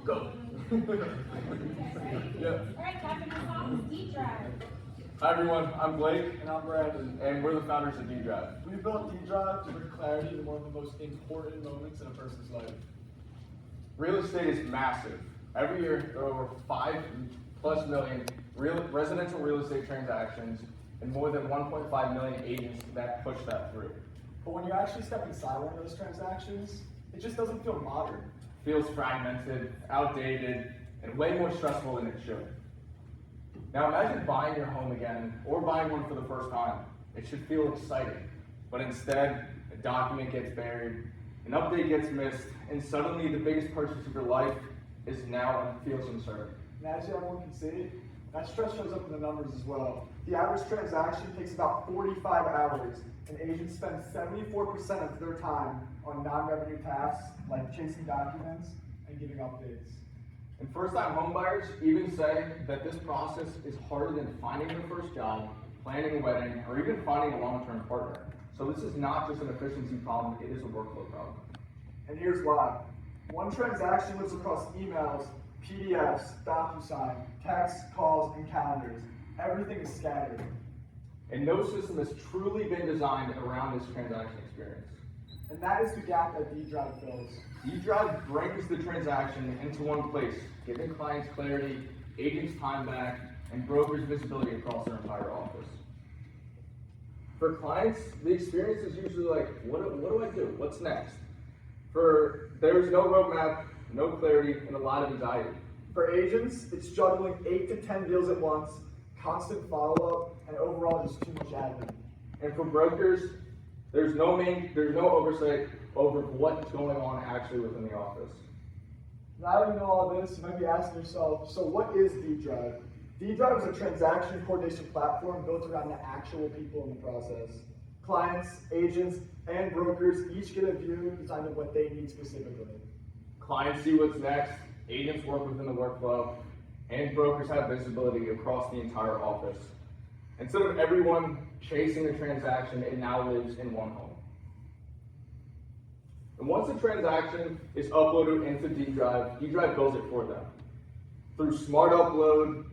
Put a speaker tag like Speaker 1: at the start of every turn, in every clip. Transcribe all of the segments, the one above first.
Speaker 1: Go. Yeah.
Speaker 2: All right, Captain, this song is D-Drive.
Speaker 1: Hi everyone, I'm Blake,
Speaker 3: And I'm Brandon.
Speaker 1: and we're the founders of D-Drive.
Speaker 3: We built D-Drive to bring clarity to one of the most important moments in a person's life.
Speaker 1: Real estate is massive. Every year, there are over 5+ million residential real estate transactions and more than 1.5 million agents that push that through.
Speaker 3: But when you actually step inside one of those transactions, it just doesn't feel modern.
Speaker 1: Feels fragmented, outdated, and way more stressful than it should. Now imagine buying your home again, or buying one for the first time. It should feel exciting, but instead, a document gets buried, an update gets missed, and suddenly the biggest purchase of your life is now feels uncertain.
Speaker 3: And as everyone can see, that stress shows up in the numbers as well. The average transaction takes about 45 hours, and agents spend 74% of their time on non-revenue tasks like chasing documents and giving updates.
Speaker 1: And first-time homebuyers even say that this process is harder than finding their first job, planning a wedding, or even finding a long-term partner. So this is not just an efficiency problem, it is a workflow problem.
Speaker 3: And here's why. One transaction lives across emails, PDFs, DocuSign, texts, calls, and calendars. Everything is scattered.
Speaker 1: And no system has truly been designed around this transaction experience.
Speaker 3: And that is the gap that D-Drive fills.
Speaker 1: D-Drive brings the transaction into one place, giving clients clarity, agents time back, and brokers visibility across their entire office. For clients, the experience is usually like, what do I do? What's next? There's no roadmap, no clarity, and a lot of anxiety.
Speaker 3: For agents, it's juggling 8 to 10 deals at once, constant follow-up, and overall just too much admin.
Speaker 1: And for brokers, there's no oversight over what's going on actually within the office.
Speaker 3: Now that you know all of this, you might be asking yourself, so what is D-Drive? D-Drive is a transaction coordination platform built around the actual people in the process. Clients, agents, and brokers each get a view designed of what they need specifically.
Speaker 1: Clients see what's next, agents work within the workflow, and brokers have visibility across the entire office. Instead of everyone chasing a transaction, it now lives in one home. And once the transaction is uploaded into D-Drive, D-Drive builds it for them. Through smart upload,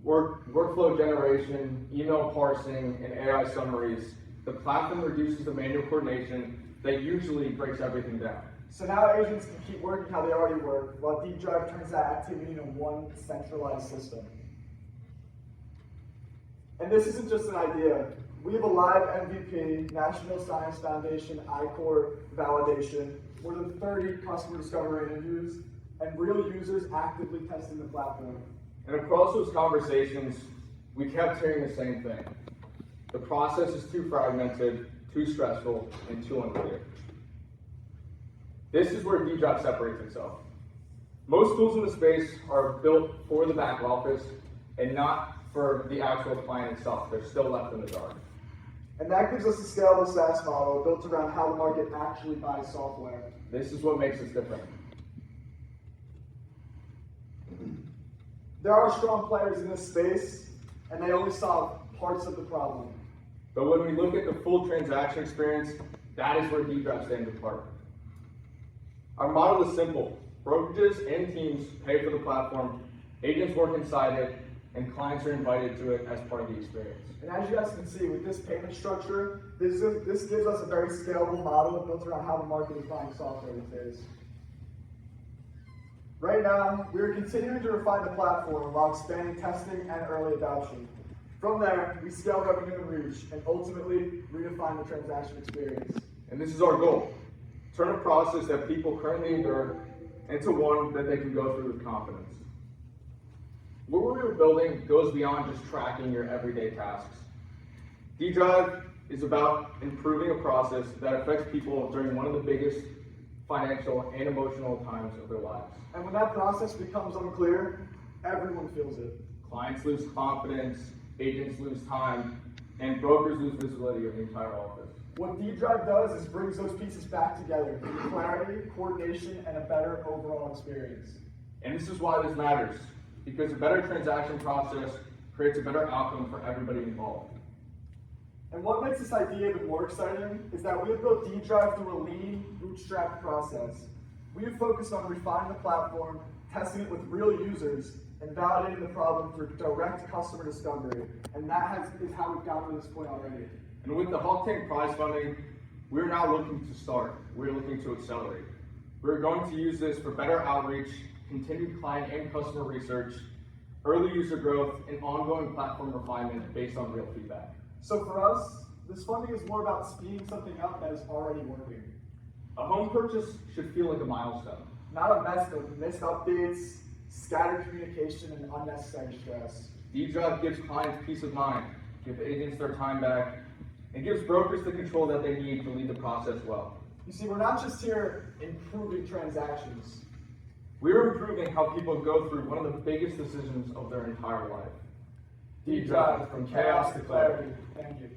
Speaker 1: workflow generation, email parsing, and AI summaries, the platform reduces the manual coordination that usually breaks everything down.
Speaker 3: So now agents can keep working how they already work, while D-Drive turns that activity into one centralized system. And this isn't just an idea. We have a live MVP, National Science Foundation, I-Core validation, more than 30 customer discovery interviews, and real users actively testing the platform.
Speaker 1: And across those conversations, we kept hearing the same thing. The process is too fragmented, too stressful, and too unclear. This is where D-Drive separates itself. Most tools in the space are built for the back office and not for the actual client itself. They're still left in the dark.
Speaker 3: And that gives us a scalable SaaS model built around how the market actually buys software.
Speaker 1: This is what makes us different.
Speaker 3: There are strong players in this space, and they only solve parts of the problem.
Speaker 1: But when we look at the full transaction experience, that is where D-Drive stands apart. Our model is simple. Brokerages and teams pay for the platform, agents work inside it, and clients are invited to it as part of the experience.
Speaker 3: And as you guys can see, with this payment structure, this gives us a very scalable model built around how the market is buying software these days. Right now, we are continuing to refine the platform while expanding testing and early adoption. From there, we scale revenue and reach, and ultimately redefine the transaction experience.
Speaker 1: And this is our goal. Turn a process that people currently endure into one that they can go through with confidence. What we are building goes beyond just tracking your everyday tasks. D-Drive is about improving a process that affects people during one of the biggest financial and emotional times of their lives.
Speaker 3: And when that process becomes unclear, everyone feels it.
Speaker 1: Clients lose confidence, agents lose time, and brokers lose visibility of the entire office.
Speaker 3: What D-Drive does is brings those pieces back together with clarity, coordination, and a better overall experience.
Speaker 1: And this is why this matters, because a better transaction process creates a better outcome for everybody involved.
Speaker 3: And what makes this idea even more exciting is that we have built D-Drive through a lean, bootstrapped process. we have focused on refining the platform, testing it with real users, and validating the problem through direct customer discovery. And that is how we've gotten to this point already.
Speaker 1: And with the Hulk Tank prize funding, we're now looking to start. We're looking to accelerate. We're going to use this for better outreach, continued client and customer research, early user growth, and ongoing platform refinement based on real feedback.
Speaker 3: So for us, this funding is more about speeding something up that is already working.
Speaker 1: A home purchase should feel like a milestone.
Speaker 3: Not a mess of missed updates, scattered communication, and unnecessary stress.
Speaker 1: D-Drive gives clients peace of mind, gives agents their time back, and gives brokers the control that they need to lead the process well.
Speaker 3: You see, we're not just here improving transactions.
Speaker 1: We're improving how people go through one of the biggest decisions of their entire life. D-Drive, from chaos to clarity.
Speaker 3: Thank you.